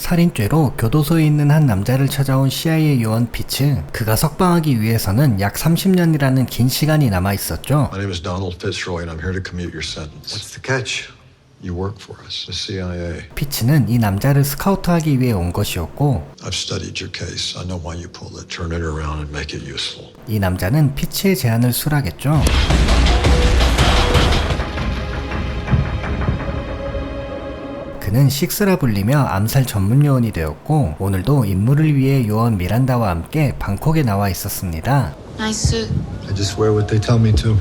살인죄로 교도소에 있는 한 남자를 찾아온 CIA 요원 피츠. 그가 석방하기 위해서는 약 30년이라는 긴 시간이 남아 있었죠. My name is Donald Fitzroy and I'm here to commute your sentence. What's the catch? You work for us, the CIA. 피츠는 이 남자를 스카우트하기 위해 온 것이었고, I've studied your case. I know why you pulled it. Turn it around and make it useful. 이 남자는 피츠의 제안을 수락했죠. 그는 식스라 불리며 암살 전문 요원이 되었고, 오늘도 임무를 위해 요원 미란다와 함께 방콕에 나와 있었습니다. Nice suit. I just wear what they tell me to.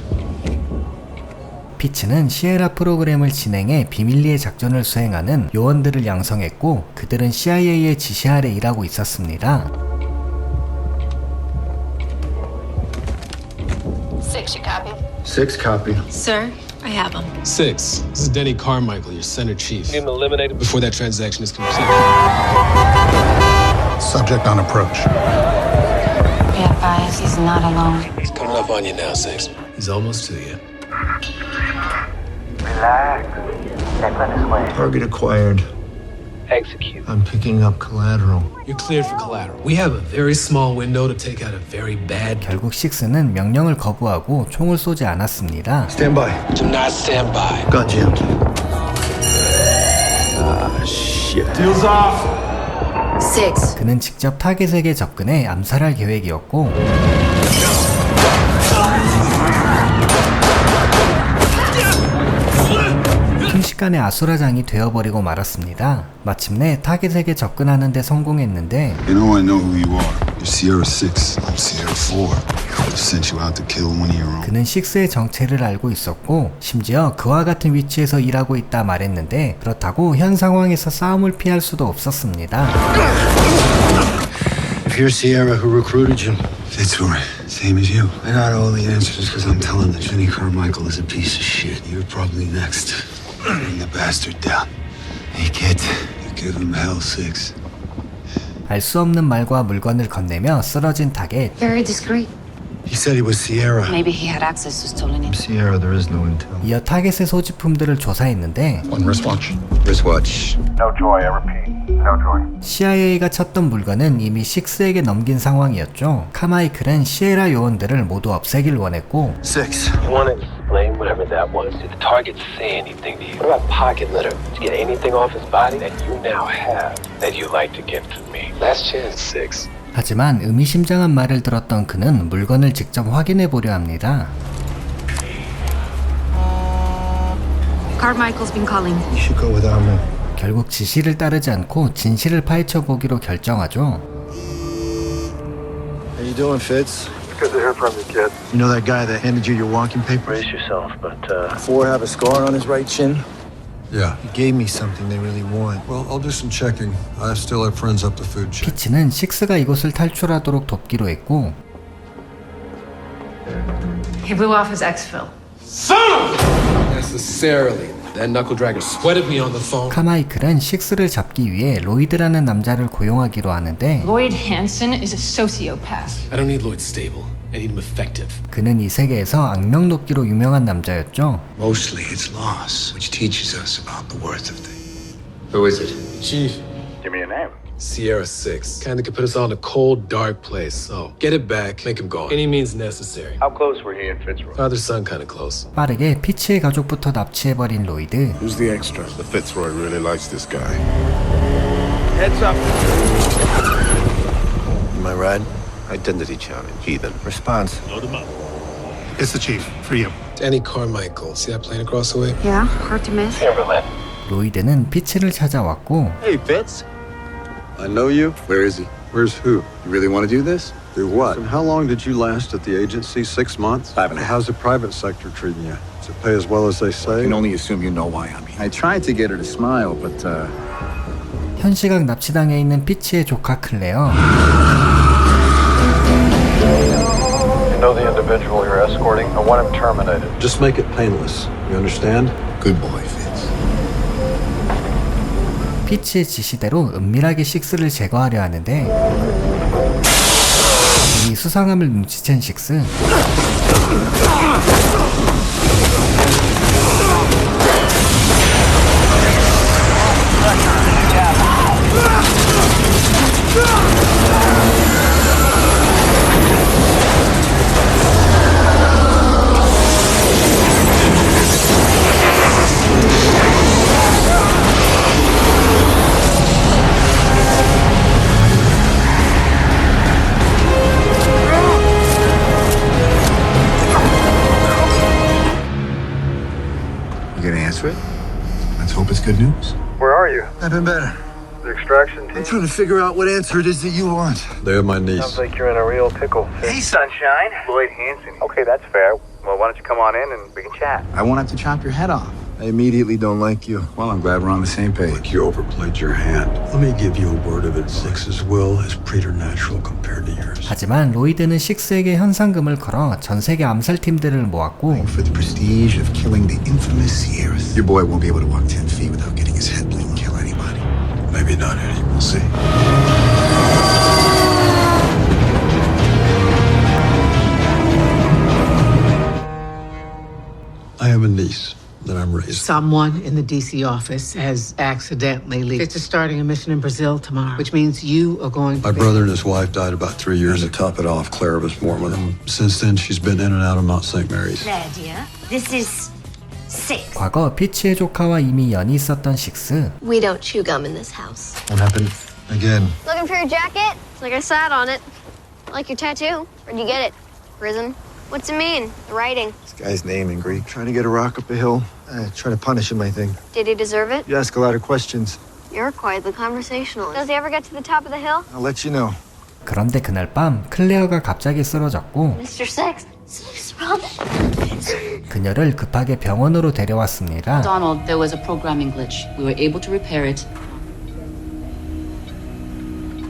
피츠는 시에라 프로그램을 진행해 비밀리에 작전을 수행하는 요원들을 양성했고, 그들은 CIA의 지시 아래 일하고 있었습니다. Six, you copy? 6 copy. Sir, I have them. 6. This is Denny Carmichael, your center chief. Get him eliminated before that transaction is complete. Subject on approach. Be advised, he's not alone. He's coming up on you now, 6. He's almost to you. Relax. Declan is way. Target acquired. Execute. I'm picking up collateral. You're cleared for collateral. We have a very small window to take out a very bad. 결국 식스는 명령을 거부하고 총을 쏘지 않았습니다. Stand by. Do not stand by. Gun jammed. Deals off. Six. 그는 직접 타겟에게 접근해 암살할 계획이었고, 순식간에 아수라장이 되어버리고 말았습니다. 마침내 타겟에게 접근하는 데 성공했는데, You know I know who you are. You're Sierra 6. I'm Sierra 4. I just sent you out to kill one of your own. 그는 식스의 정체를 알고 있었고, 심지어 그와 같은 위치에서 일하고 있다 말했는데, 그렇다고 현 상황에서 싸움을 피할 수도 없었습니다. If you're Sierra, who recruited you? Fitzroy, same as you. I got all the answers because I'm telling that Jenny Carmichael is a piece of shit. You're probably next. Bring the bastard down. Hey kid, you give him hell, 6. 알 수 없는 말과 물건을 건네며 쓰러진 타겟. Very discreet. He said he was Sierra. Maybe he had access to stolen info. Sierra, there is no intel. 이어 타겟의 소지품들을 조사했는데, One wristwatch. Wristwatch. No joy, I repeat. No joy. CIA가 찾던 물건은 이미 식스에게 넘긴 상황이었죠. 카마이클은 시에라 요원들을 모두 없애길 원했고, 6. You want to explain whatever that was? Did the target say anything to you? What about pocket litter? Did you get anything off his body that you now have that you'd like to give to me? Last chance, 6. 하지만 의미심장한 말을 들었던 그는 물건을 직접 확인해 보려 합니다. Carmichael's been calling. You should go without me. 결국 지시를 따르지 않고 진실을 파헤쳐 보기로 결정하죠. How you doing, Fitz? Good to hear from you, kid. You know that guy that handed you your walking papers? Brace yourself, but, Four have a scar on his right chin? Yeah. He gave me something they really want. Well, I'll do some checking. I still have friends up the food chain. 피츠는 식스가 이곳을 탈출하도록 돕기로 했고, He blew off his exfil. Necessarily. That knuckle dragger sweated me on the phone. 카마이클은 식스를 잡기 위해 로이드라는 남자를 고용하기로 하는데, Lloyd Hansen is a sociopath. I don't need Lloyd stable. I need him effective. 그는 이 세계에서 악명 높기로 유명한 남자였죠. Mostly it's loss, which teaches us about the worth of things. Who is it? Chief, give me a name. Sierra 6. Kinda could put us all in a cold, dark place. So, get it back, make him gone. Any means necessary. How close were he and Fitzroy? Father-son kinda close. 빠르게 피츠의 가족부터 납치해버린 로이드. Who's the extra? The Fitzroy really likes this guy. Heads up. Am I right? Identity challenge, heathen. Response. It's the chief. For you. Danny Carmichael. See that plane across the way? Yeah, hard to miss. Timberland. 로이드는 피츠를 찾아왔고, Hey, Fitz. I know you. Where is he? Where's who? You really want to do this? Do what? And how long did you last at the agency? 6 months? 5.5. How's the private sector treating you? Does it pay as well as they I say? can only assume you know why I'm here. I tried to get her to smile, but, 현시각 납치당해 있는 피츠의 조카 클레어. You know the individual you're escorting? I want him terminated. Just make it painless. You understand? Good boy, Fitz. 피츠의 지시대로 은밀하게 식스를 제거하려 하는데, 이 수상함을 눈치챈 식스. You gonna answer it? Let's hope it's good news. Where are you? I've been better. The extraction team? I'm trying to figure out what answer it is that you want. They have my niece. Sounds like you're in a real pickle. Hey, Sunshine. Lloyd Hansen. Okay, that's fair. Well, why don't you come on in and we can chat? I won't have to chop your head off. I immediately don't like you. Well, I'm glad we're on the same page. Look, you overplayed your hand. Let me give you a word of it. Six's will is preternatural compared to yours. 하지만 로이드는 식스에게 현상금을 걸어 전 세계 암살팀들을 모았고 For the prestige of killing the infamous Sierras. Your boy won't be able to walk 10 feet without getting his head blown and kill anybody. Maybe not any. We'll see. I have a niece that I'm raising. Someone in the DC office has accidentally leaked. It's starting a mission in Brazil tomorrow, which means you are going to My brother and his wife died about 3 years ago. To top it off, Clara was born with him. Since then, she's been in and out of Mount St. Mary's. There, dear. This is 6. 과거 피치의 조카와 이미 연이 있었던 식스. We don't chew gum in this house. What happened again? Looking for your jacket? It's like I sat on it. Like your tattoo. Where'd you get it? Prison. What's it mean? The writing. This guy's name in Greek. Trying to get a rock up a hill. Try to punish him, I think. Did he deserve it? You ask a lot of questions. You're quite the conversationalist. Does he ever get to the top of the hill? I'll let you know. 그런데 그날 밤 클레어가 갑자기 쓰러졌고 Mr. Six. Six, Robin. 그녀를 급하게 병원으로 데려왔습니다. Donald, there was a programming glitch. We were able to repair it.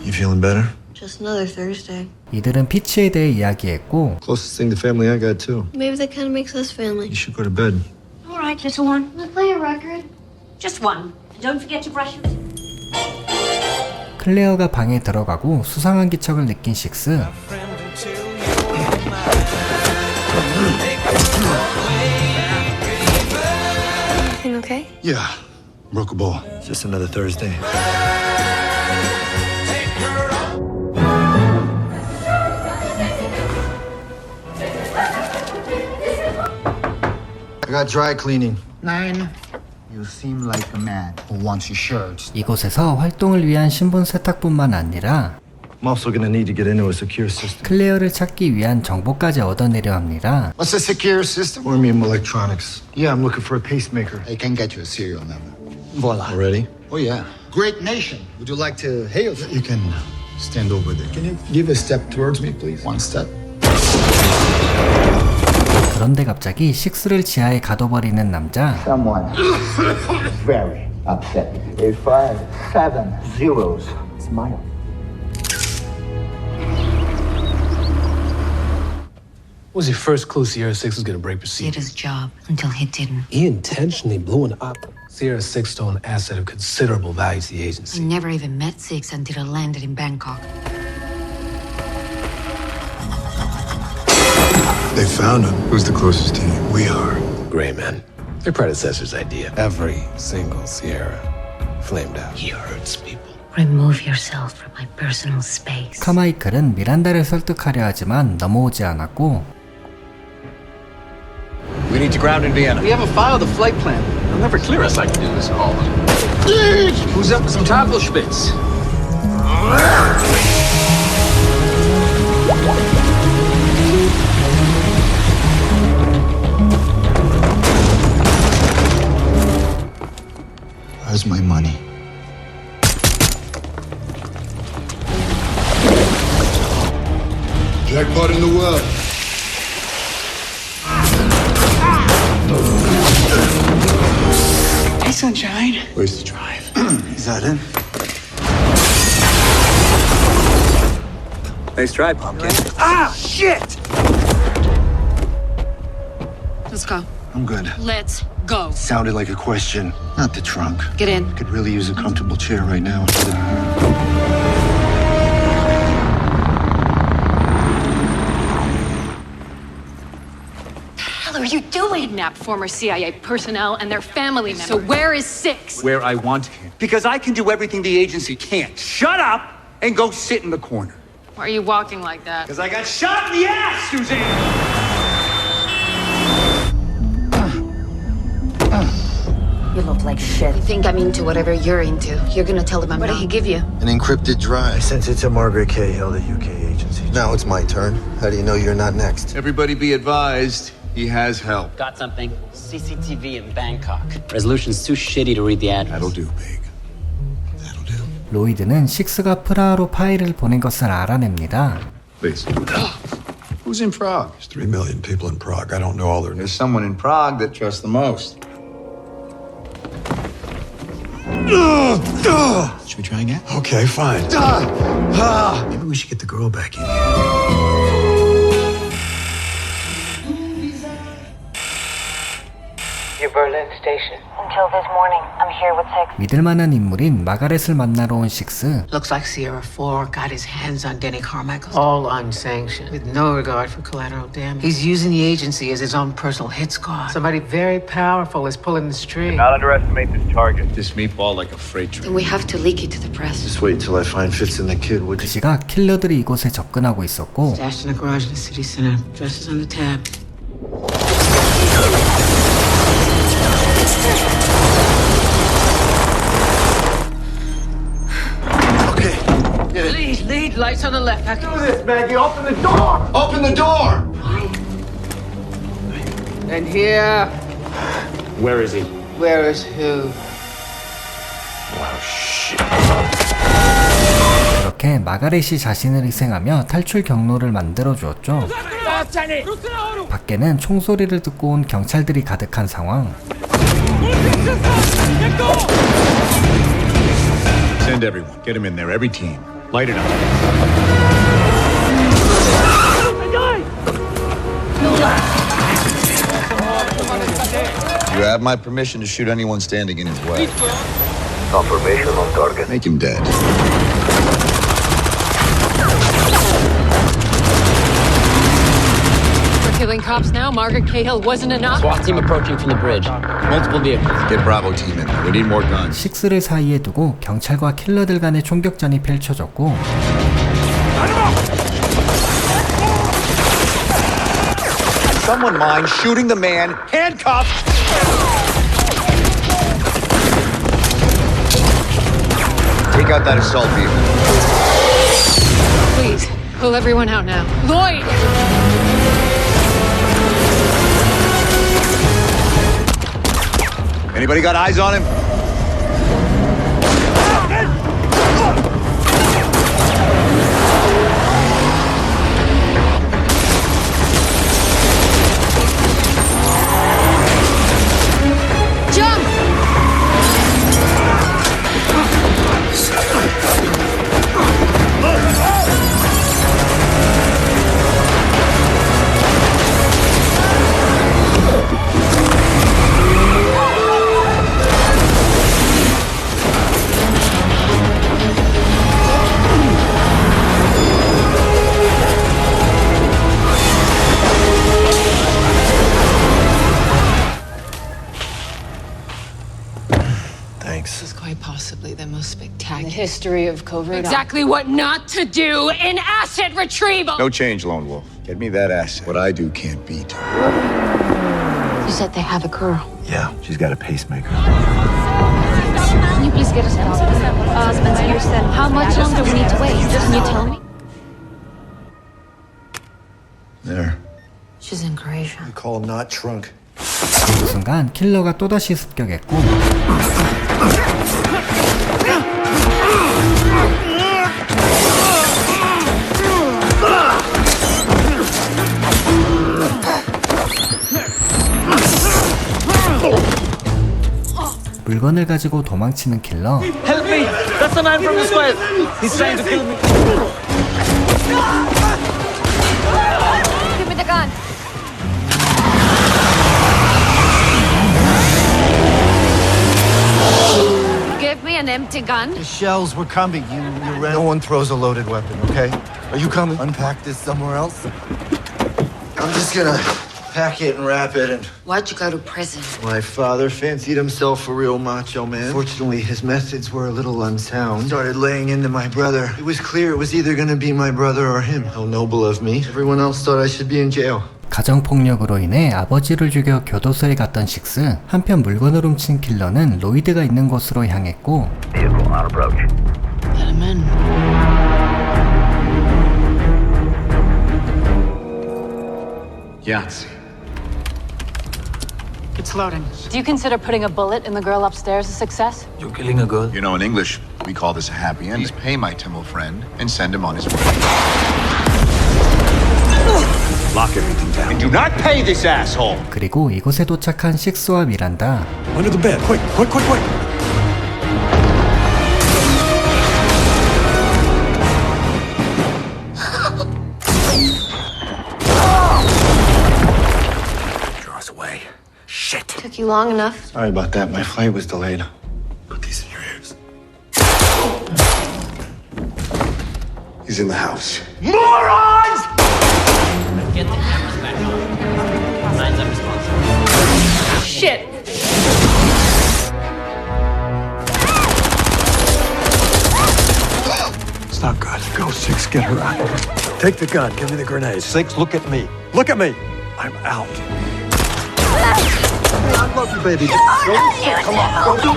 You feeling better? Just another Thursday. 이들은 피치에 대해 이야기했고 Closest thing to family I got, too. Maybe that kind of makes us family. You should go to bed. All right, little one. Wanna play a record? Just one. And don't forget to brush your teeth. 클레어가 방에 들어가고 수상한 기척을 느낀 식스. You okay? Yeah. Broke a ball. Just another Thursday. I got dry cleaning. 9. You seem like a man who wants your shirts. 이곳에서 활동을 위한 신분 세탁뿐만 아니라 I'm also gonna need to get into a secure system. 클레어를 찾기 위한 정보까지 얻어내려 합니다. What's a secure system? Ormium Electronics. Yeah, I'm looking for a pacemaker. I can get you a serial number. Voila. Already? Oh, yeah. Great nation. Would you like to hail them? You can stand over there. Can you give a step towards me, please? One step. 그런데 갑자기 식스를 지하에 가둬버리는 남자. Someone very upset. A 5, 7 zeros. Smile. What was your first clue Sierra 6 was gonna break Did procedure? his job until he didn't. He intentionally blew an up. Sierra 6 stole an asset of considerable value to the I agency. never even met Six until I landed in Bangkok. They found him. Who's the closest to you? We are. Gray men. Their predecessor's idea. Every single Sierra flamed out. He hurts people. Remove yourself from my personal space. 카마이클은 미란다를 설득하려 하지만 넘어오지 않았고 We need to ground in Vienna. We haven't filed the flight plan. They'll never clear us like we do this all. Who's up with some Tafelspitz? Where's my money? Jackpot in the world. Hey, Sunshine. Where's the drive? Is that it? Nice try, Pumpkin. Ah, shit! Let's go. I'm good. Let's go. Sounded like a question. Not the trunk. Get in. Could really use a comfortable chair right now. What are you doing? Kidnap former CIA personnel and their family members. So where is Six? Where I want him. Because I can do everything the agency can't. Shut up and go sit in the corner. Why are you walking like that? Because I got shot in the ass, Suzanne! You look like shit. You think I'm into whatever you're into. You're gonna tell him I'm not. What did he give you? An encrypted drive. I sent it to Margaret Cahill, the UK agency. Now it's my turn. How do you know you're not next? Everybody be advised, he has help. Got something? CCTV in Bangkok. Resolution's too shitty to read the address. That'll do, big. 로이드는 식스가 프라하로 파일을 보낸 것을 알아냅니다. Please. Who's in Prague? There's 3 million people in Prague. I don't know all their names. There's someone in Prague that trusts the most. Should we try again? Okay, fine. Maybe we should get the girl back in. Your Berlin station. Until this morning, I'm here with Six. 믿을만한 인물인 마가렛을 만나러 온 식스. Looks like Sierra 4 got his hands on Denny Carmichael. All unsanctioned, with no regard for collateral damage. He's using the agency as his own personal hit squad. Somebody very powerful is pulling the string. Not underestimate this target. This meatball like a freight train. Then we have to leak it to the press. Just wait till I find Fitz and the kid, would 그 you? 시각 킬러들이 이곳에 접근하고 있었고 Stashed in the garage of the city center. Dresses on the tab. Lead, lights on the left. I can do this, Maggie, open the door! Open the door! And here, Where is he? where is who? 이렇게 마가렛이 자신을 희생하며 탈출 경로를 만들어 주었죠. 밖에는 총소리를 듣고 온 경찰들이 가득한 상황. Send everyone. Get him in there, every team. Light it up. You have my permission to shoot anyone standing in his way. Confirmation on target. Make him dead. We're killing cops now. Margaret Cahill wasn't enough. SWAT team approaching from the bridge. Multiple vehicles. Get Bravo team in there. We need more guns. 식스를 사이에 두고 경찰과 킬러들 간의 총격전이 펼쳐졌고 Someone mind shooting the man handcuffed. Take out that assault vehicle. Please, pull everyone out now. Lloyd! Anybody got eyes on him? Jump! This is quite possibly the most spectacular History of covert. Exactly what not to do in asset retrieval. No change, Lone Wolf. Get me that asset. What I do can't beat. You said they have a girl. Yeah, she's got a pacemaker. Can you please get us out? Spencer, you said how much longer we need to wait? Can you tell me? There. She's in Croatia. I call not trunk. 그 순간 킬러가 또다시 습격했고 물건을 가지고 도망치는 킬러. Help me! That's the man from the square! He's trying to kill me. Give me the gun. Give me an empty gun. The shells were coming. You ran. No one throws a loaded weapon, okay? Are you coming? Unpack this somewhere else? I'm just gonna pack it and wrap it, and Why'd you go to prison? my father fancied himself a real macho man. Fortunately, his methods were a little unsound. Started laying into my brother. It was clear it was either gonna be my brother or him. How noble of me. Everyone else thought I should be in jail. 가정폭력으로 인해 아버지를 죽여 교도소에 갔던 식스. 한편 물건을 훔친 킬러는 로이드가 있는 곳으로 향했고 Vehicle on approach. Let him in. Yahtzee. It's loading. Do you consider putting a bullet in the girl upstairs a success? You're killing a girl? You know, in English, we call this a happy ending. Pay my Tamil friend and send him on his way. Lock everything down. And do not pay this asshole. 그리고 이곳에 도착한 식스와 미란다. Under the bed. Quick, quick, quick, quick. Draw us away. Shit. Took you long enough. Sorry about that. My flight was delayed. Put these in your ears. He's in the house. Morons! Get the cameras back on. Signs up responsible. Shit! It's not good. Go, Six. Get her out. Take the gun. Give me the grenade. Six, look at me. Look at me. I'm out. I love you, baby. Come on. Go.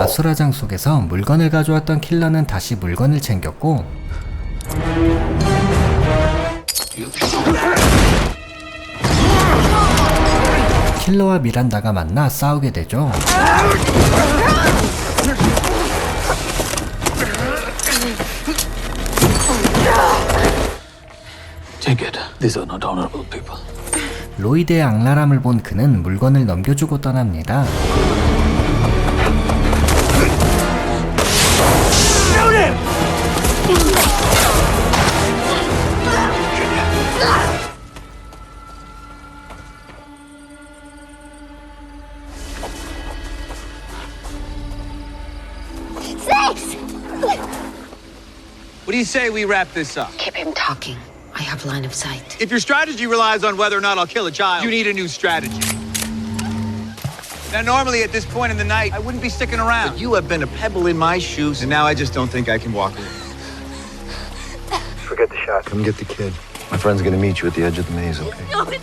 아수라장 속에서 물건을 가져왔던 킬러는 다시 물건을 챙겼고 킬러와 미란다가 만나 싸우게 되죠. Take it. These are not honorable people. 로이드의 악랄함을 본 그는 물건을 넘겨주고 떠납니다. Six! What do you say we wrap this up? Keep him talking. I have line of sight. If your strategy relies on whether or not I'll kill a child, you need a new strategy. Now, normally at this point in the night, I wouldn't be sticking around. But you have been a pebble in my shoes, and now I just don't think I can walk away. Forget the shot. Come get the kid. My friend's gonna meet you at the edge of the maze, okay? No, please,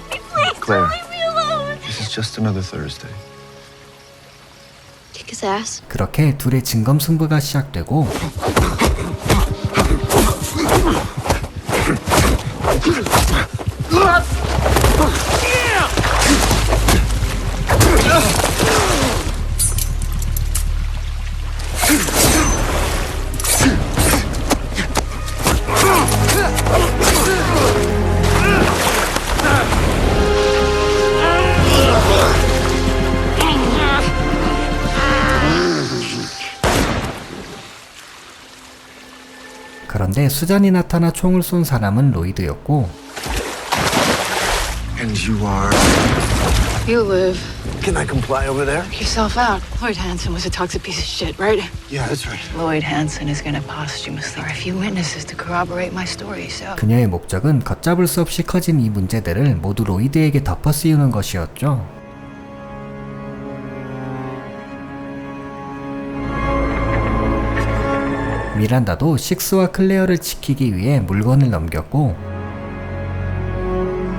Claire. don't leave me alone. This is just another Thursday. Kick his ass. 그렇게 둘의 진검승부가 시작되고 그런데 수잔이 나타나 총을 쏜 사람은 로이드였고 And you are. You live. Can I comply over there? Knock yourself out. Lloyd Hansen was a toxic piece of shit, right? Yeah, that's right. Lloyd Hansen is gonna posthumously. There are a few witnesses to corroborate my story, so. 그녀의 목적은 걷잡을 수 없이 커진 이 문제들을 모두 로이드에게 덮어 씌우는 것이었죠. 미란다도 식스와 클레어를 지키기 위해 물건을 넘겼고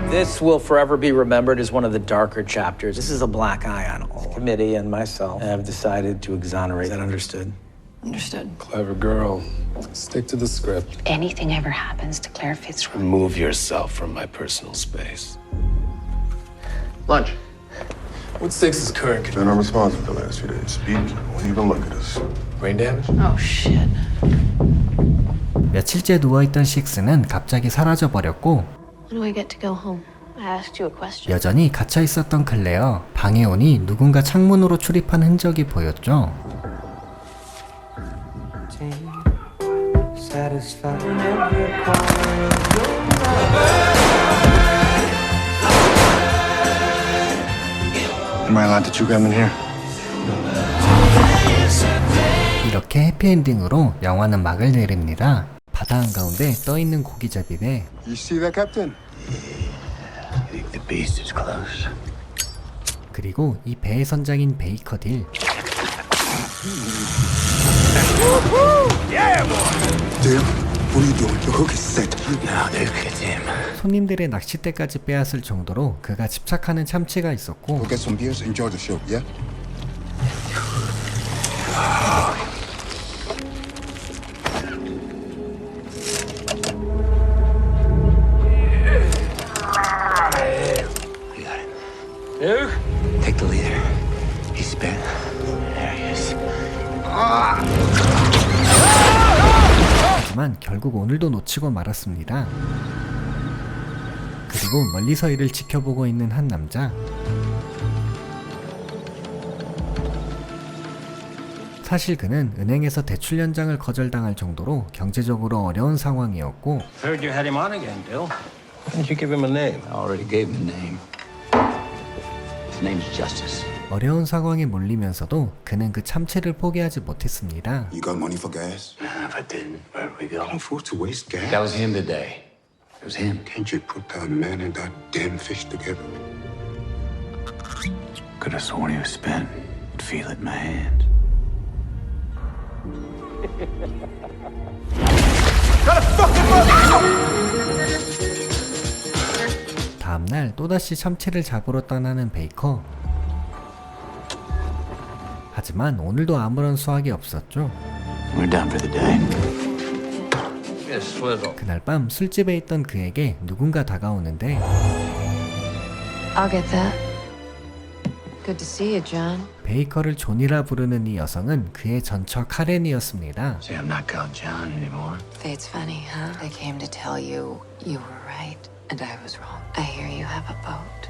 This will forever be remembered as one of the darker chapters. This is a black eye on all. The committee and myself have decided to exonerate. Is that understood? Understood. Clever girl. Stick to the script. If anything ever happens to Claire Fitzroy. Remove yourself from my personal space. Lunch. What's Six's current condition? Been unresponsive the last few days. He won't even look at us. Brain damage? Oh, shit. 며칠째 누워있던 식스는 갑자기 사라져버렸고 When do I get to go home? I asked you a question. 여전히 갇혀있었던 클레어. 방에 오니 누군가 창문으로 출입한 흔적이 보였죠. Am I allowed to chew gum in here? 이렇게 해피엔딩으로 영화는 막을 내립니다. 바다 한가운데 떠있는 고기잡이배. You see that, Captain? You think the beast is close? 그리고 이 배의 선장인 베이커 딜. Dale, what are you doing? The hook is set. Now look at him. 손님들의 낚싯대까지 빼앗을 정도로 그가 집착하는 참치가 있었고 We'll get some beers, enjoy the show, yeah? Luke? Take the leader. He's spent. There he is. 하지만 결국 오늘도 놓치고 말았습니다. 그리고 멀리서 이를 지켜보고 있는 한 남자. 사실 그는 은행에서 대출 연장을 거절당할 정도로 경제적으로 어려운 상황이었고 Heard you had him on again, Bill. Why didn't you give him a name? I already gave him a name. His name's Justice. 어려운 상황에 몰리면서도 그는 그 참치를 포기하지 못했습니다. You got money for gas? If I didn't, where'd we go? Can't afford to waste gas. That was him today. It was him. Can't you put that man and that damn fish together? Could have sworn he was spent. Could feel it in my hand. 다음날 또다시 참치를 잡으러 떠나는 베이커. 하지만 오늘도 아무런 수확이 없었죠. We're done for the day. Yes, swizzle. 그날 밤 술집에 있던 그에게 누군가 다가오는데 I'll get that. Good to see you, John. 베이커를 존이라 부르는 이 여성은 그의 전처 카렌이었습니다. Say I'm not called John anymore. It's funny, huh? I came to tell you you were right and I was wrong. I hear you have a boat.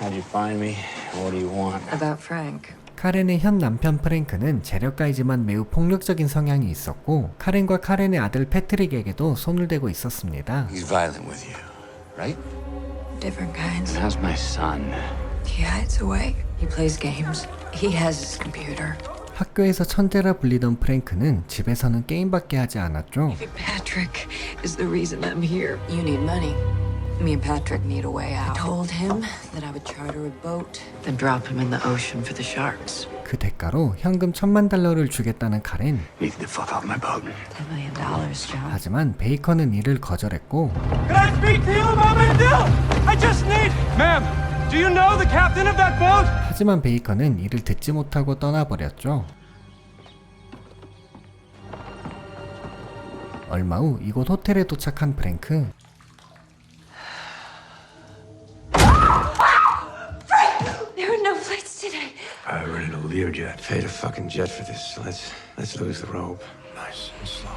How'd you find me? What do you want? About Frank. 카렌의 현 남편 프랭크는 재력가이지만 매우 폭력적인 성향이 있었고 카렌과 카렌의 아들 패트릭에게도 손을 대고 있었습니다. He's violent with you, right? Different kinds. How's my son? He hides away. He plays games. He has his computer. 학교에서 천재라 불리던 프랭크는 집에서는 게임밖에 하지 않았죠. Patrick is the reason I'm here. You need money. Me and Patrick need a way out. I told him that I would charter a boat and drop him in the ocean for the sharks. 그 대가로 현금 $10,000,000를 주겠다는 카렌. Need to fuck off my boat. $10 million, John. 하지만 베이커는 이를 거절했고 Can I speak to you about my deal? I just need... Ma'am, do you know the captain of that boat? 하지만 베이커는 이를 듣지 못하고 떠나버렸죠. 얼마 후 이곳 호텔에 도착한 프랭크. There are no flights today. I rented a Learjet. Paid a fucking jet for this. Let's lose the rope. Nice and slow.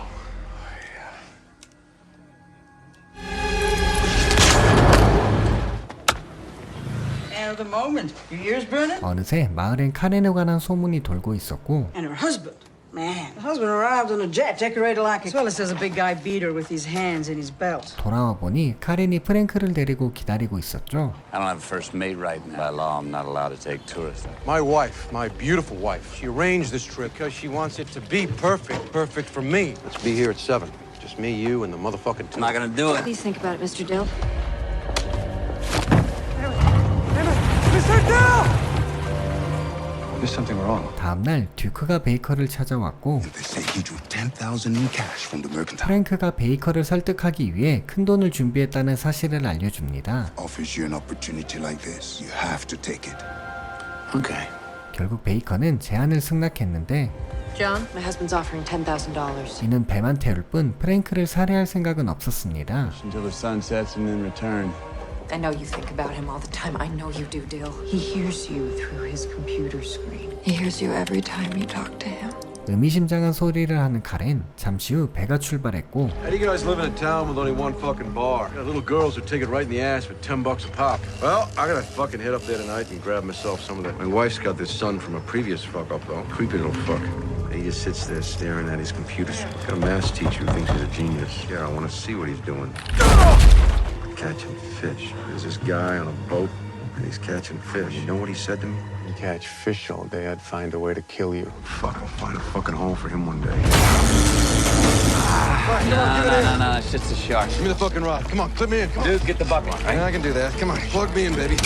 At the moment, your ears burning? 어느새 마을엔 카렌에 관한 소문이 돌고 있었고 And her husband. Man, the husband arrived on a jet decorated like as well as there's a big guy beater with his hands in his belt. 돌아와 보니 카렌이 프랭크를 데리고 기다리고 있었죠. I don't have a first mate right now. By law, I'm not allowed to take tourists. My wife, my beautiful wife, she arranged this trip because she wants it to be perfect for me. Let's be here at 7. Just me, you, and the motherfucking two. I'm not gonna do it. Please think about it, Mr. Dill. Mr. Dill! There's something wrong. 다음날 듀크가 베이커를 찾아왔고 They say he drew 10,000 in cash from the mercantile. 프랭크가 베이커를 설득하기 위해 큰돈을 준비했다는 사실을 알려줍니다. Offers you an opportunity like this, you have to take it. Okay. 결국 베이커는 제안을 승낙했는데 John, my husband's offering $10,000. 이는 배만 태울 뿐 프랭크를 살해할 생각은 없었습니다. Until the sun sets and then return. I know you think about him all the time. I know you do, Dill. He hears you through his computer screen. He hears you every time you talk to him. 의미심장한 소리를 하는 카렌. 잠시 후 배가 출발했고 How do you guys live in a town with only one fucking bar? Got little girls who take it right in the ass for $10 a pop. Well, I gotta fucking head up there tonight and grab myself some of that. My wife's got this son from a previous fuck up though. Creepy little fuck. He just sits there staring at his computer. Got a math teacher who thinks he's a genius. Yeah, I want to see what he's doing. Catching fish. There's this guy on a boat, and he's catching fish. You know what he said to me? You catch fish all day, I'd find a way to kill you. Fuck, I'll find a fucking home for him one day. No, it's just a shark. Give me the fucking rod. Come on, put me in. Come on. Dude, get the bucket, right? I can do that. Come on, plug me in, baby.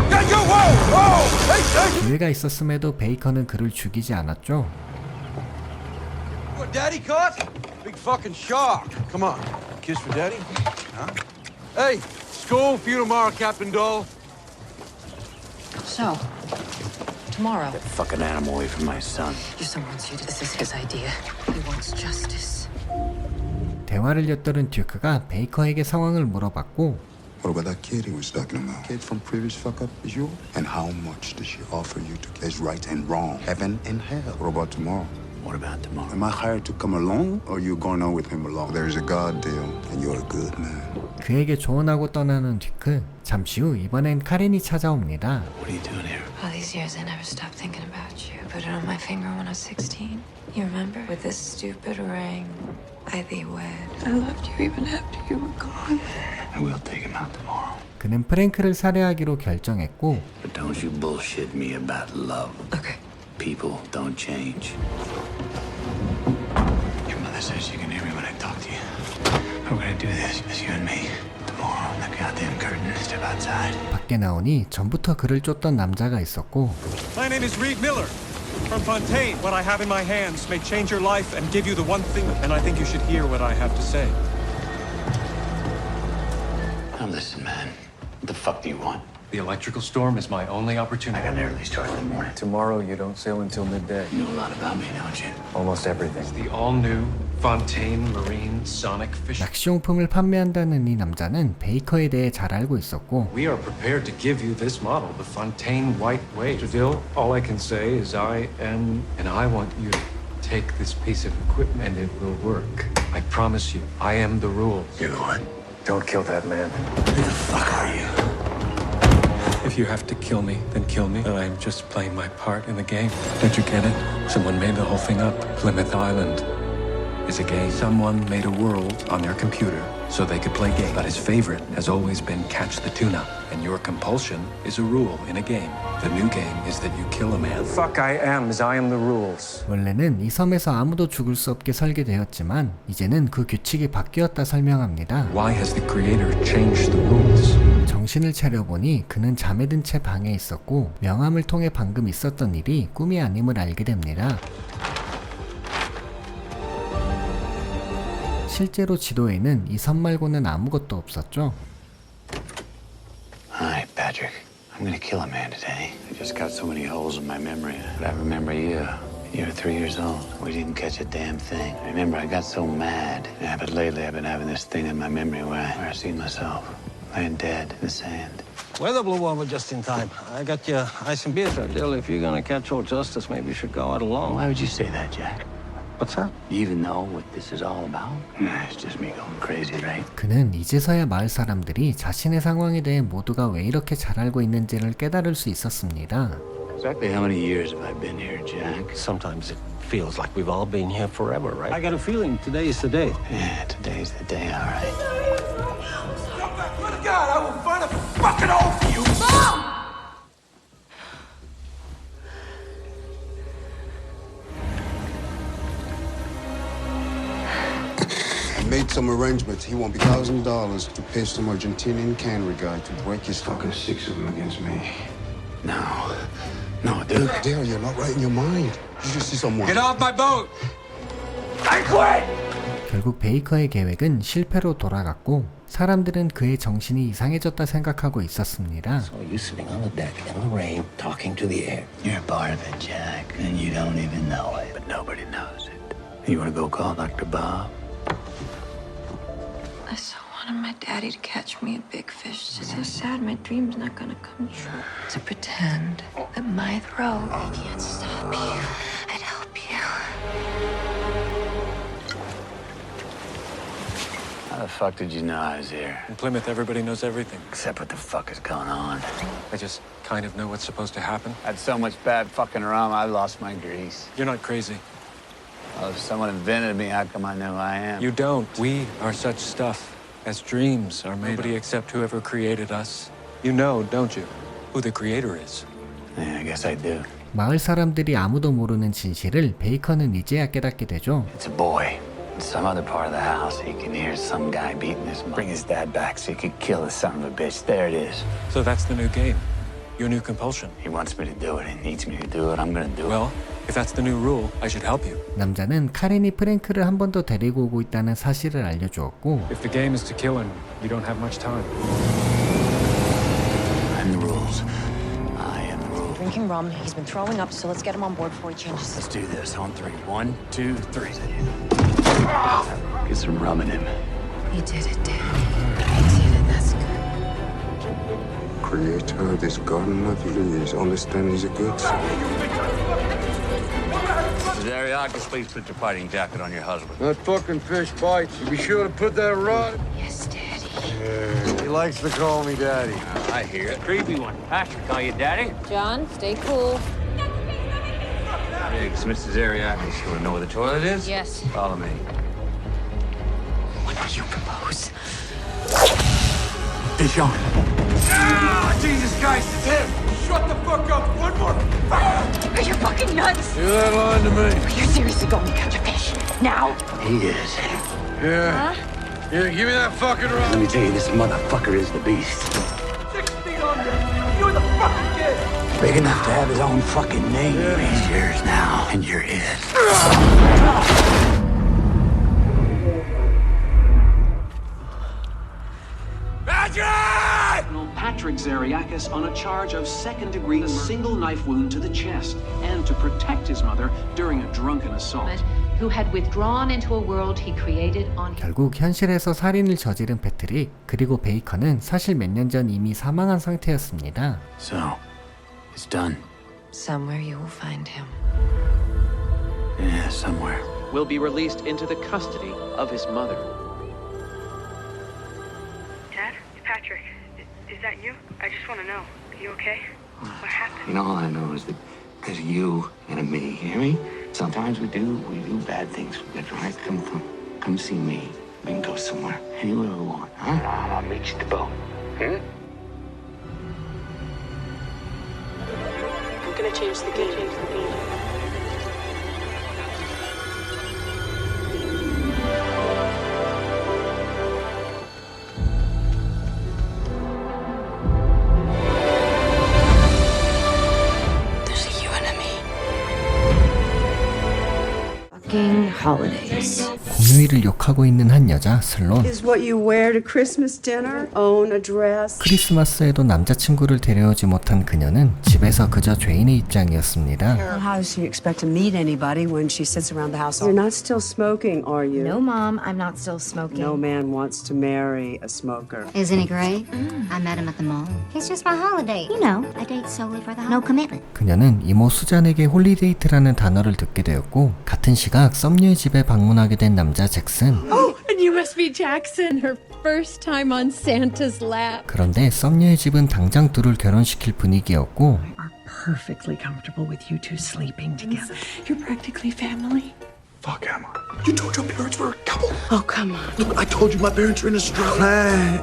Yeah, yo, whoa, whoa! Hey, hey! 기회가 있었음에도 베이컨은 그를 죽이지 않았죠. What, Daddy caught? Big fucking shark. Come on. Kiss for Daddy? Huh? Hey, school for you tomorrow, Captain Dole. So, tomorrow, That fucking animal away from my son. your son wants you to. This is his idea. He wants justice. 대화를 엿들은 듀크가 베이커에게 상황을 물어봤고 What about that kid he was talking about? Kid from previous fuck up is you? And how much does she offer you to get right and wrong? Heaven and hell. What about tomorrow? What about tomorrow? Am I hired to come along or you going on with him alone? There's a God deal and you're a good man. 그에게 조언하고 떠나는 듀크. 잠시 후 이번엔 카렌이 찾아옵니다. What are you doing here? All these years, I never stopped thinking about you. Put it on my finger when I was 16. You remember? With this stupid ring, I'd be wed. I loved you even after you were gone. I will take him out tomorrow. 그는 프랭크를 살해하기로 결정했고 But don't you bullshit me about love. Okay. People don't change. Your mother says she can hear me when I talk to you. We're gonna do this, just you and me. Tomorrow, on the goddamn curtain. Step outside. 밖에 나오니 전부터 그를 쫓던 남자가 있었고 My name is Reed Miller from Fontaine. What I have in my hands may change your life and give you the one thing, and I think you should hear what I have to say. Now listen, man. What the fuck do you want? The electrical storm is my only opportunity. I got an early start in the morning. Tomorrow you don't sail until midday. You know a lot about me, don't you? Almost everything. The all-new Fontaine Marine Sonic Fish. 낚시용품을 판매한다는 이 남자는 베이커에 대해 잘 알고 있었고 We are prepared to give you this model, the Fontaine White Wave. Still, all I can say is I am, and I want you to take this piece of equipment and it will work. I promise you, I am the rules. You what? Don't kill that man. Who the fuck are you? If you have to kill me, then kill me. But I'm just playing my part in the game. Don't you get it? Someone made the whole thing up. Plymouth Island is a game. Someone made a world on their computer so they could play games. But his favorite has always been catch the tuna. And your compulsion is a rule in a game. The new game is that you kill a man. The fuck I am is I am the rules. 원래는 이 섬에서 아무도 죽을 수 없게 설계되었지만 이제는 그 규칙이 바뀌었다 설명합니다. Why has the creator changed the rules? 정신을 차려보니 그는 잠에 든 채 방에 있었고 명함을 통해 방금 있었던 일이 꿈이 아님을 알게 됩니다. 실제로 지도에는 이 섬 말고는 아무것도 없었죠. Hi, Patrick. I'm gonna kill a man today. I just got so many holes in my memory. But I remember you. You were 3 years old. We didn't catch a damn thing. Remember, I got so mad. Yeah, but lately I've been having this thing in my memory where I see myself laying dead in the sand. Weather blew over just in time. I got you ice and beer, sir. Dill, if you're gonna catch old Justice, maybe you should go out alone. Why would you say that, Jack? What's that? You even know what this is all about? It's just me going crazy, right? 그는 이제서야 마을 사람들이 자신의 상황에 대해 모두가 왜 이렇게 잘 알고 있는지를 깨달을 수 있었습니다. Exactly how many years have I been here, Jack? Sometimes it feels like we've all been here forever, right? I got a feeling today is the day. Yeah, today's the day, all right. Swear to God, I will find a fucking hole for you! Mom! I made some arrangements. He won $1,000 to pay some Argentinian cannery guy to break his fucking 6 of them against me. No. No, dude. Dale, you're not right in your mind. You just see someone. Get off my boat! I quit! 결국 베이커의 계획은 실패로 돌아갔고 사람들은 그의 정신이 이상해졌다 생각하고 있었습니다. So you sitting on the deck in the rain, talking to the air. You're part of it, Jack, and you don't even know it. But nobody knows it. You want to go call Dr. Bob? I so wanted my daddy to catch me a big fish. It's so sad my dream's not gonna come true. To pretend that my throat, I can't stop you. I'd help you. How the fuck did you know I was here? In Plymouth, everybody knows everything. Except what the fuck is going on. I just kind of know what's supposed to happen. I had so much bad fucking around, I lost my grease. You're not crazy. Well, if someone invented me, how come I know who I am? You don't. We are such stuff as dreams are made. Nobody except whoever created us. You know, don't you, who the creator is? Yeah, I guess I do. 마을 사람들이 아무도 모르는 진실을 베이커는 이제야 깨닫게 되죠. It's a boy. Some other part of the house, he can hear some guy beating his mom. Bring his dad back so he could kill the son of a bitch. There it is. So that's the new game. Your new compulsion. He wants me to do it. He needs me to do it. I'm gonna do it. Well, if that's the new rule, I should help you. 남자는 카렌이 프랭크를 한 번 더 데리고 오고 있다는 사실을 알려주었고 If the game is to kill him, you don't have much time. I'm the rules. I am the rules. Drinking rum. He's been throwing up, so let's get him on board before he changes. Let's do this on 3. 1, 2, 3. Get some rum in him. You did it, Dad. You did it. That's good. Creator of this garden of lilies, understand he's a good son. Ariakis, please put your fighting jacket on your husband. That fucking fish bites. You be sure to put that rod. Yes, Daddy. Yeah, he likes to call me daddy. I hear it. Creepy one. Patrick, call you daddy? John, stay cool. It's Mrs. Ariakis. You want to know where the toilet is? Yes. Follow me. What do you propose? Fish on. Ah, Jesus Christ, it's him! Shut the fuck up! One more! Are you fucking nuts? Give that line to me. You're seriously going to catch a fish now? He is. Yeah. Yeah, give me that fucking rod. Let me tell you, this motherfucker is the beast. 6 feet under. You're the fucking kid. Big enough to have his own fucking name. Yeah. He's yours now, and you're it. Patrick Zariakis on a charge of second-degree murder, a single knife wound to the chest, and to protect his mother during a drunken assault. Who had withdrawn into a world he created on 결국 현실에서 살인을 저지른 패트릭 그리고 베이컨은 사실 몇 년 전 이미 사망한 상태였습니다. So, it's done. Somewhere you will find him. Yeah, somewhere. Will be released into the custody of his mother. Dad, it's Patrick. Is that you? I just want to know. Are you okay? What happened? You know, all I know is that there's you and a me. You hear me? Sometimes we do bad things. That's right. Come see me. We can go somewhere. Anywhere we want, huh? I'll meet you at the boat. Hmm? I'm gonna change the game. There's a you and a me. Fucking holidays. 공휴일을 욕하고 있는 한 여자 슬론. Is what you wear to Christmas dinner? Own a dress? 크리스마스에도 남자친구를 데려오지 못한 그녀는 집에서 그저 죄인의 입장이었습니다. How does she expect to meet anybody when she sits around the house? You're not still smoking, are you? No, Mom, I'm not still smoking. No man wants to marry a smoker. Isn't he great? I met him at the mall. It's just my holiday. You know, I date solely for the holiday. No commitment. 그녀는 이모 수잔에게 홀리데이트라는 단어를 듣게 되었고 같은 시각 썸녀의 집에 방문하게 된 남자 잭슨. Oh, and you must be Jackson, her first time on Santa's lap. 그런데 썸녀의 집은 당장 둘을 결혼시킬 분위기였고 Perfectly comfortable with you two sleeping together. You're practically family. Fuck, Emma. You told your parents we're a couple. Oh, come on. Look, I told you my parents are in Australia.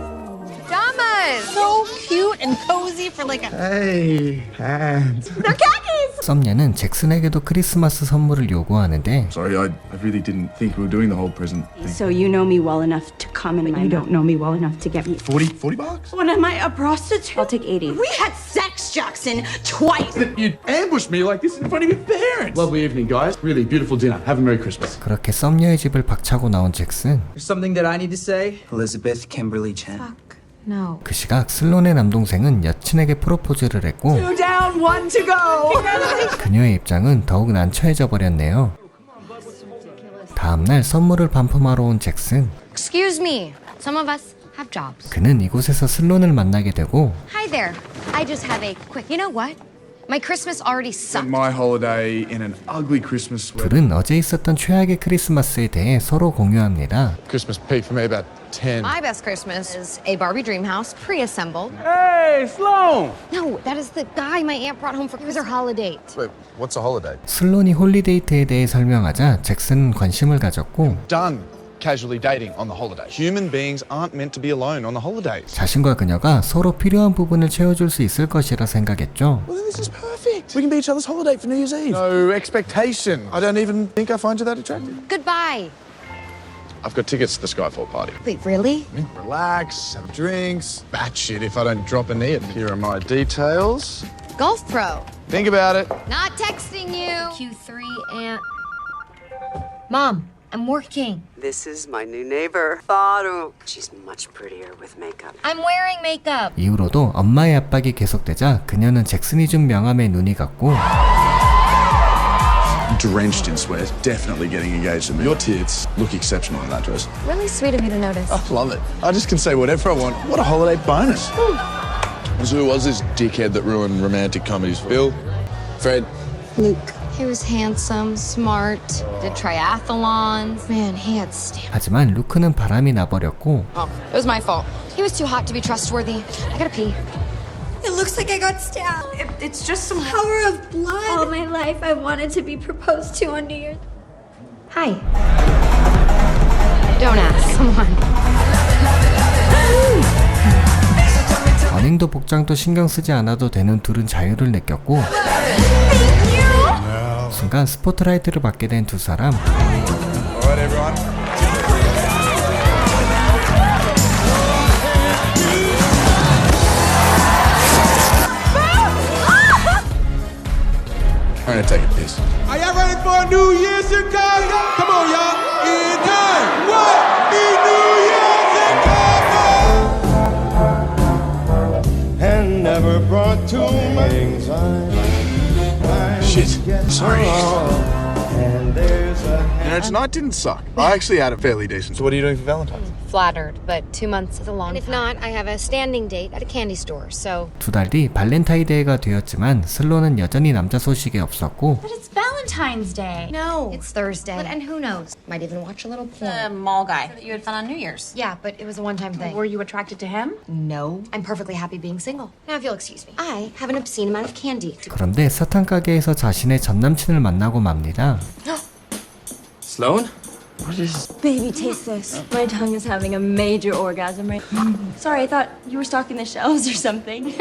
Pajamas! So cute and cozy for like a... Hey, hands. They're khakis! 썸녀는 잭슨에게도 크리스마스 선물을 요구하는데 Sorry, I really didn't think we were doing the whole present thing. So you know me well enough to come in my... You don't know me well enough to get me... 40 bucks? What, am I a prostitute? I'll take 80. We had sex, Jackson, twice! You ambushed me like this in front of your parents. Lovely evening, guys. Really beautiful dinner. Have a Merry Christmas. 그렇게 썸녀의 집을 박차고 나온 잭슨. Something that I need to say? Elizabeth Kimberly Chen. No. 그 시각 슬론의 남동생은 여친에게 프로포즈를 했고 2 down, 1 to go! 그녀의 입장은 더욱 난처해져 버렸네요. 다음날 선물을 반품하러 온 잭슨. Excuse me. Some of us have jobs. 그는 이곳에서 슬론을 만나게 되고 Hi there. I just have a quick... You know what? My Christmas already sucked. My holiday in an ugly Christmas sweater. 둘은 어제 있었던 최악의 크리스마스에 대해 서로 공유합니다. Christmas peak for me about 10. My best Christmas is a Barbie dream house, pre-assembled. Hey, Sloan! No, that is the guy my aunt brought home for... It was her holiday. Wait, what's a holiday? 슬론이 홀리데이트에 대해 설명하자 잭슨은 관심을 가졌고 Done. Casually dating on the holiday. Human beings aren't meant to be alone on the holidays. 자신과 그녀가 서로 필요한 부분을 채워줄 수 있을 것이라 생각했죠. Well, then this is perfect. We can be each other's holiday for New Year's Eve. No expectation. I don't even think I find you that attractive. Goodbye. I've got tickets to the Skyfall party. Wait, really? Relax, have drinks, batshit if I don't drop a knee. Here are my details. Golf pro. Think about it. Not texting you. Q3 and... Mom, I'm working. This is my new neighbor, Faruk. She's much prettier with makeup. I'm wearing makeup. 이후로도 엄마의 압박이 계속되자 그녀는 잭슨이 준 명함에 눈이 갔고 Drenched in sweat, definitely getting engaged to me. Your tits look exceptional in that dress. Really sweet of you to notice. I love it. I just can say whatever I want. What a holiday bonus. So who was this dickhead that ruined romantic comedies? Bill? Fred? Luke. He was handsome, smart, did triathlons. Man, he had stamina. 하지만 루크는 바람이 나버렸고 It was my fault. He was too hot to be trustworthy. I gotta pee. It looks like I got stabbed. It's just some power of blood. All my life I wanted to be proposed to on New Year's. Hi. Don't ask. Come on. 언행도 복장도 신경 쓰지 않아도 되는 둘은 자유를 느꼈고 순간 스포트라이트를 받게 된 두 사람. Alright, everyone. I'm gonna take a piss. Are y'all ready for a New Year's Chicago? Come on, y'all. In 9, 1, in New Year's Chicago. And never brought too much anxiety. Shit. Sorry. And there's a You know, tonight didn't suck. I actually had it fairly decent. So what are you doing for Valentine's? Flattered, but 2 months is a long time. And if not, I have a standing date at a candy store, so... 두 달 뒤 발렌타인데이가 되었지만 슬로는 여전히 남자 소식이 없었고 But it's Valentine's Day. No, it's Thursday. And who knows? Might even watch a little porn. The mall guy that you had fun on New Year's. Yeah, but it was a one-time thing. Were you attracted to him? No. I'm perfectly happy being single. Now, if you'll excuse me, I have an obscene amount of candy. 그런데 사탕 가게에서 자신의 전남친을 만나고 맙니다. Sloan? Baby, taste this. My tongue is having a major orgasm right now. Sorry, I thought you were stocking the shelves or something.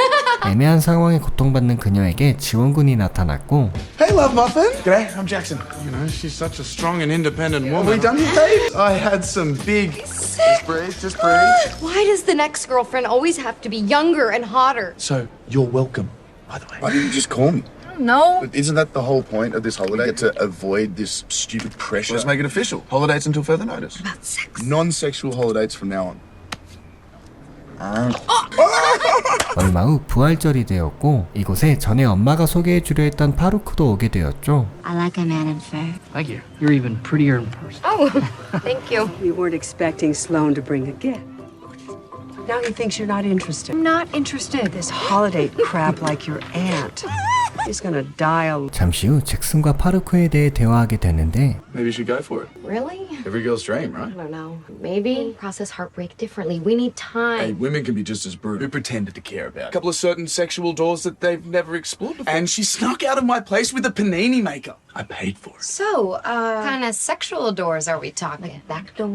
애매한 상황에 고통받는 그녀에게 지원군이 나타났고 Hey, Love Muffin. G'day, I'm Jackson. You know, she's such a strong and independent Are woman. we done here, babe? I had some big... Just breathe, just breathe. Why does the next girlfriend always have to be younger and hotter? So, you're welcome, by the way. Why didn't you just call me? No. But isn't that the whole point of this holiday? Get to avoid this stupid pressure. Let's make it official. Holidays until further notice. About sex. Non-sexual holidays from now on. 얼마 후 부활절이 되었고 이곳에 전에 엄마가 소개해주려 했던 파루크도 오게 되었죠. I like a man in fair. Thank you. You're even prettier in person. Oh, thank you. We weren't expecting Sloan to bring a gift. Now he thinks you're not interested. I'm not interested. This holiday crap like your aunt. He's gonna die alone. 잠시 후 잭슨과 파루크에 대해 대화하게 되는데 Maybe you should go for it. Really? Every girl's dream, I right? don't know. Maybe process heartbreak differently. We need Hey, time. women can be just as brutal. Who pretended to care about a couple of certain sexual doors that they've never explored before. And she snuck out of my place with a panini maker. I paid for it. So, kind of sexual doors are we talking? Like back door?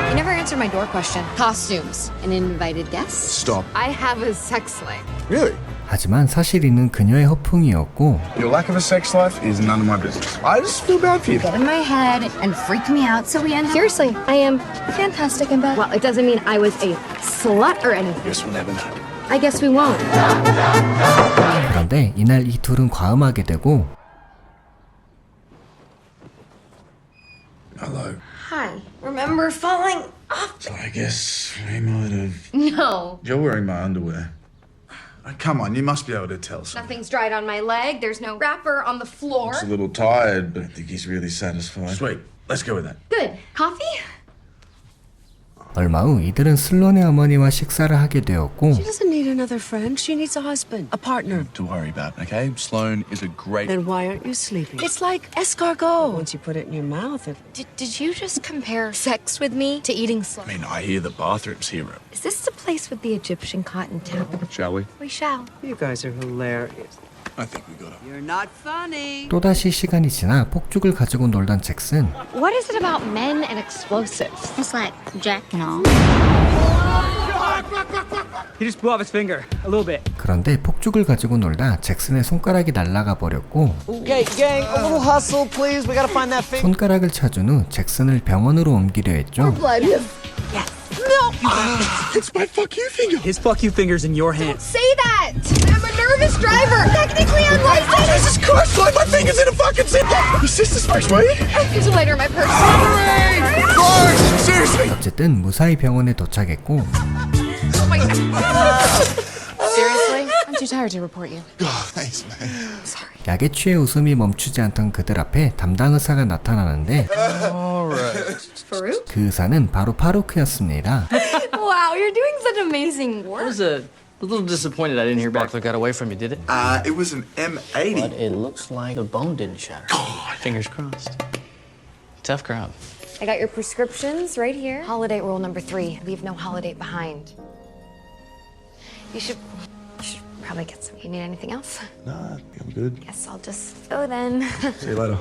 You never answered my door question. Costumes. An invited guest? Stop. I have a sex life. Really? 하지만 사실 이는 그녀의 허풍이었고 Your lack of a sex life is none of my business. I just feel bad for you. Get in my head and freak me out so we end. Seriously, I am fantastic in bed. Well, it doesn't mean I was a slut or anything. Guess we'll never know. I guess we won't. 그런데 이날 이 둘은 과음하게 되고 Hello. Hi. Remember falling off? So I guess we might have... No. You're wearing my underwear. Oh, come on, you must be able to tell something. Nothing's dried on my leg. There's no wrapper on the floor. He's a little tired, but I think he's really satisfied. Sweet. Let's go with that. Good. Coffee? 얼마 후 이들은 슬론의 어머니와 식사를 하게 되었고 She doesn't need another friend. She needs a husband, a partner. To worry about, okay? Sloan is a great... Then why aren't you sleeping? It's like escargot. Once you put it in your mouth, it... Did you just compare sex with me to eating slow? I mean, I hear the bathroom's hero. Is this the place with the Egyptian cotton towel? Shall we? We shall. You guys are hilarious. I think we got it. You're not funny. 또다시 시간이 지나 폭죽을 가지고 놀던 잭슨. What is it about men and explosives? It's like Jack and all. He just blew off his finger a little bit. 그런데 폭죽을 가지고 놀다 잭슨의 손가락이 날아가 버렸고 Okay, gang, a little hustle, please. We gotta find that finger. 손가락을 찾은 후 잭슨을 병원으로 옮기려 했죠. Blood. No! It's my fuck you finger! His fuck you finger's in your hand. Say that! I'm a nervous driver! Technically, I'm licensed! Jesus Christ, slide my fingers in a fucking zip! Your sister's space, will you? There's a lighter in my purse. Guys, seriously! 어쨌든 무사히 병원에 도착했고 Oh my God. Seriously? I'm too tired to report you. Oh, thanks, man. Sorry. 약에 취해 웃음이 멈추지 않던 그들 앞에 담당 의사가 나타나는데 Farouk? 그 의사는 바로 파루크였습니다. Wow, you're doing such amazing I work. was a little disappointed I didn't hear Barkley got away from you, did it? It was an M80. But it looks like the bone didn't shatter. Fingers crossed. Tough crowd. I got your prescriptions right here. Holiday rule number 3, leave no holiday behind. You should probably get some. You need anything else? Nah, I'm good. Guess I'll just go then. See you later.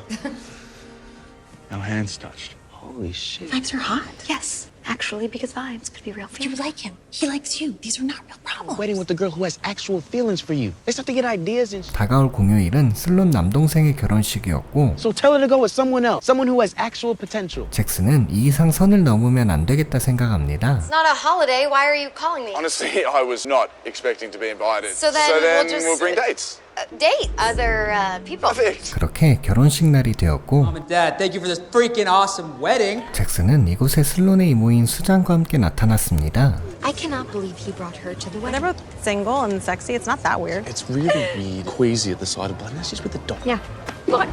Our hands touched. Holy shit. Vibes are hot. Yes, actually, because vibes could be real You feelings. like him. He likes you. These are not real problems. Wedding with the girl who has actual feelings for you. They start to get ideas and 다가올 공휴일은 슬론 남동생의 결혼식이었고 so tell her to go with someone else. Someone who has actual potential. 잭슨은 이 이상 선을 넘으면 안 되겠다 생각합니다. It's not a holiday. Why are you calling me? Honestly, I was not expecting to be invited. So then we'll bring dates. Date other people. 그렇게 결혼식 날이 되었고 Mom and Dad, thank you for this freaking awesome wedding. 잭슨은 이곳에 슬론의 이모인 수잔과 함께 나타났습니다. I cannot believe he brought her to the They're wedding. both single and sexy. It's not that weird. It's really weird, queasy at the sight of blood. Now she's with the dog. Yeah. Look.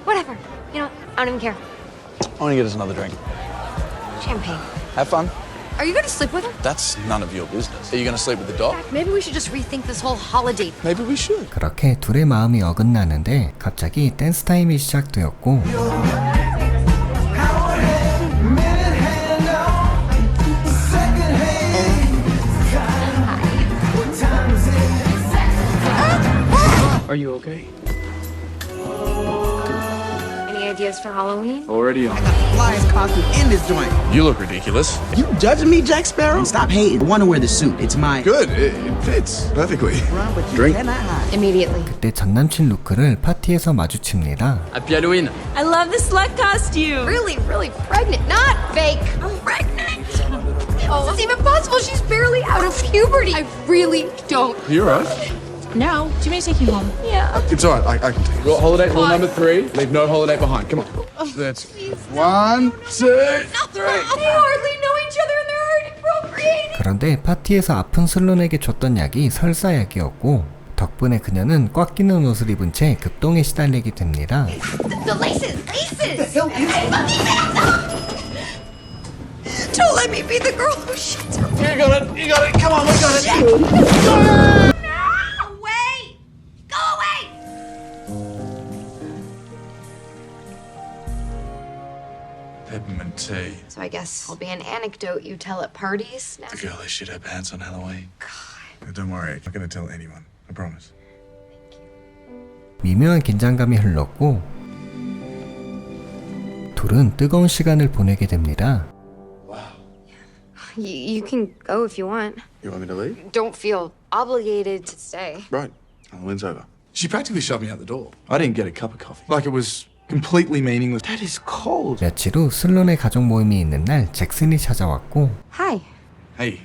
Whatever. You know, I don't even care. I want to get us another drink. Champagne. Have fun. Are you going to sleep with her? That's none of your business. Are you going to sleep with the dog? Maybe we should just rethink this whole holiday. Maybe we should. 그렇게 둘의 마음이 어긋나는데 갑자기 댄스 타임이 시작되었고 Are you okay? Any ideas for Halloween? Already on. Flyest costume in this joint. You look ridiculous. You judging me, Jack Sparrow? Stop hating. I want to wear the suit. It's my. Good, it fits perfectly. Drink. Immediately. 그때 전남친 루크를 파티에서 마주칩니다. Happy Halloween. I love the slut costume. Really, really pregnant. Not fake. I'm pregnant. Oh, it's even possible. She's barely out of puberty. I really don't. You alright? No. Do you want me to take you home? Yeah. It's alright, I can take it. Holiday rule number 3. Leave no holiday behind. Come on. That's 1, 2, 3. They hardly know each other and they're already procreating. 그런데 파티에서 아픈 슬론에게 줬던 약이 설사약이었고 덕분에 그녀는 꽉 끼는 옷을 입은 채 급동에 시달리게 됩니다. The laces. Don't let me be the girl who shoots her. You got it. You got it. Come on, we got it. No! Wait! Go away! Peppermint tea. So I guess I'll be an anecdote you tell at parties now. The girl who shit her pants on Halloween. Don't worry, I'm not gonna tell anyone. I promise. 미묘한 긴장감이 흘렀고 둘은 뜨거운 시간을 보내게 됩니다. You can go if you want. You want me to leave? Don't feel obligated to stay. Right. Halloween's over. She practically shoved me out the door. I didn't get a cup of coffee. Like it was completely meaningless. That is cold. 며칠 후 슬론의 가족 모임이 있는 날 잭슨이 찾아왔고 Hi. Hey,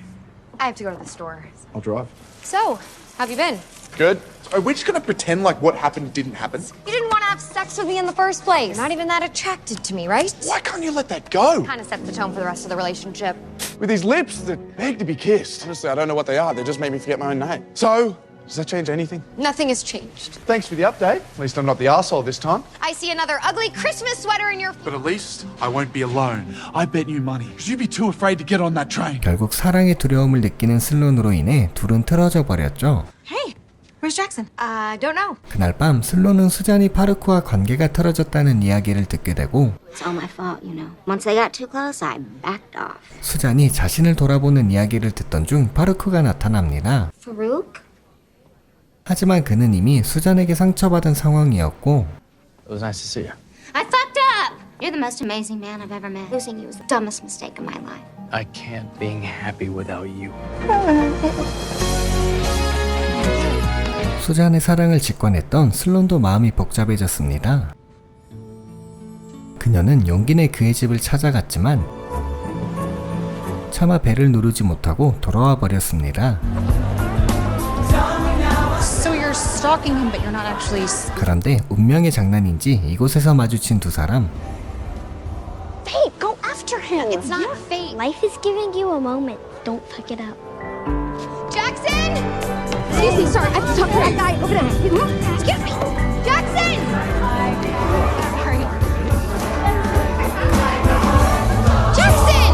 I have to go to the store. I'll drive. So, how have you been? Good. So we're just going to pretend like what happened didn't happen? You didn't want to have sex with me in the first place. You're not even that attracted to me, right? Why can't you let that go? Kind of sets the tone for the rest of the relationship. With these lips that beg to be kissed. Honestly, I don't know what they are. They just made me forget my own name. So, does that change anything? Nothing has changed. Thanks for the update. At least I'm not the arsehole this time. I see another ugly Christmas sweater in your... but at least I won't be alone. I bet you money. Because you'd be too afraid to get on that train. 결국 사랑의 두려움을 느끼는 슬론으로 인해 둘은 틀어져 버렸죠. Hey, where's Jackson? Don't know. 그날 밤 슬론은 수잔이 파르크와 관계가 틀어졌다는 이야기를 듣게 되고 It's all my fault, you know. Once they got too close, I backed off. 수잔이 자신을 돌아보는 이야기를 듣던 중 파르크가 나타납니다. Farouk? 하지만 그는 이미 수잔에게 상처받은 상황이었고 It was nice to see you. I fucked up! You're the most amazing man I've ever met. Losing you was the dumbest mistake of my life. I can't being happy without you. 수잔의 사랑을 직관했던 슬론도 마음이 복잡해졌습니다. 그녀는 용기 내 그의 집을 찾아갔지만 차마 배를 누르지 못하고 돌아와 버렸습니다. So you're stalking him, but you're not actually. 그런데 운명의 장난인지 이곳에서 마주친 두 사람. Hey, go after him. It's not fate. Life is giving you a moment. Don't fuck it up. Jackson! Excuse me, sorry, I have to talk to that guy over there. Excuse me! Jackson! Hurry. Jackson!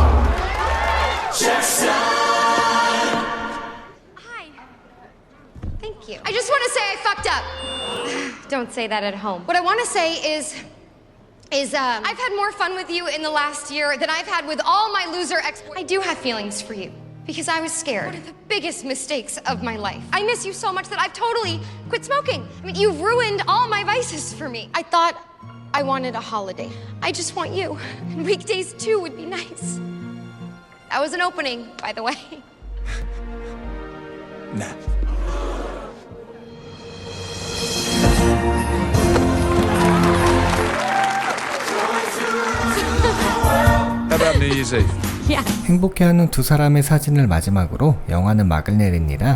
Thank you. I just want to say I fucked up. Don't say that at home. What I want to say is I've had more fun with you in the last year than I've had with all my loser I do have feelings for you because I was scared. One of the biggest mistakes of my life. I miss you so much that I've totally quit smoking. I mean, you've ruined all my vices for me. I thought I wanted a holiday. I just want you. And weekdays too would be nice. That was an opening, by the way. Nah. How about New Year's Eve? 행복해하는 두 사람의 사진을 마지막으로 영화는 막을 내립니다.